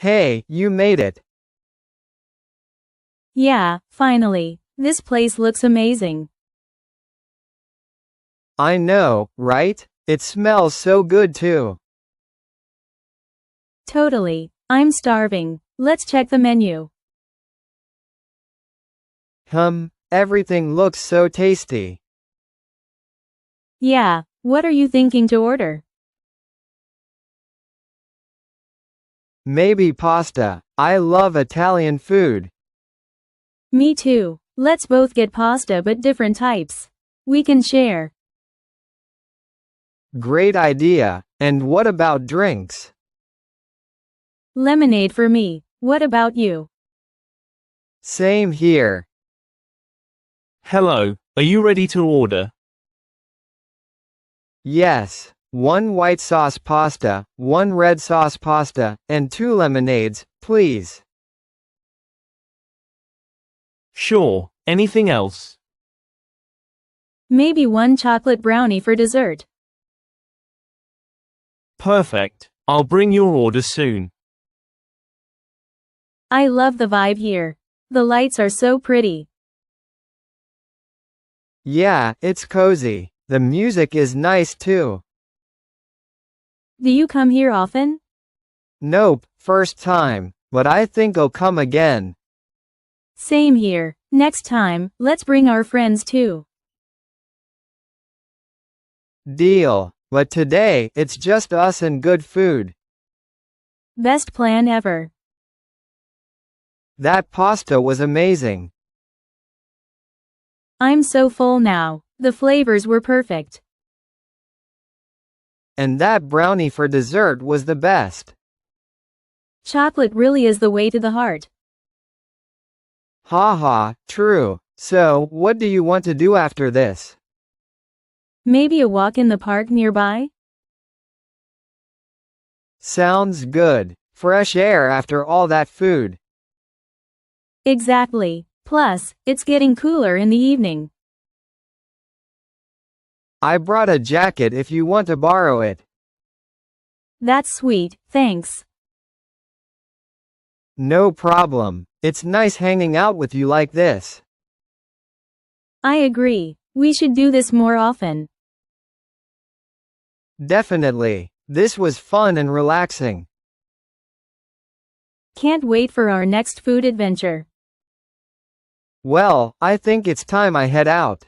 Hey, you made it. Yeah, finally. This place looks amazing. I know, right? It smells so good too. Totally. I'm starving. Let's check the menu. Everything looks so tasty. Yeah, what are you thinking to order? Maybe pasta. I love Italian food. Me too. Let's both get pasta but different types. We can share. Great idea. And what about drinks? Lemonade for me. What about you? Same here. Hello, are you ready to order? Yes. 1 white sauce pasta, 1 red sauce pasta, and 2 lemonades, please. Sure, anything else? Maybe 1 chocolate brownie for dessert. Perfect, I'll bring your order soon. I love the vibe here. The lights are so pretty. Yeah, it's cozy. The music is nice too. Do you come here often? Nope, first time, but I think I'll come again. Same here. Next time, let's bring our friends too. Deal. But today, it's just us and good food. Best plan ever. That pasta was amazing. I'm so full now. The flavors were perfect. And that brownie for dessert was the best. Chocolate really is the way to the heart. Haha, true. So, what do you want to do after this? Maybe a walk in the park nearby? Sounds good. Fresh air after all that food. Exactly. Plus, it's getting cooler in the evening. I brought a jacket if you want to borrow it. That's sweet, thanks. No problem. It's nice hanging out with you like this. I agree. We should do this more often. Definitely. This was fun and relaxing. Can't wait for our next food adventure. Well, I think it's time I head out.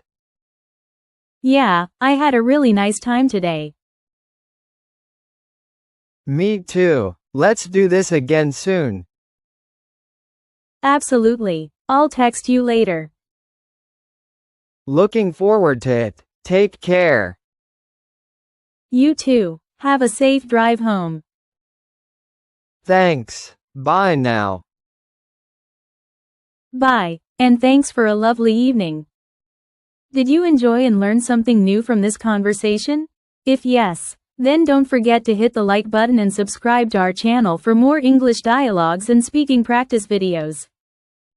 Yeah, I had a really nice time today. Me too. Let's do this again soon. Absolutely. I'll text you later. Looking forward to it. Take care. You too. Have a safe drive home. Thanks. Bye now. Bye, and thanks for a lovely evening. Did you enjoy and learn something new from this conversation? If yes, then don't forget to hit the like button and subscribe to our channel for more English dialogues and speaking practice videos.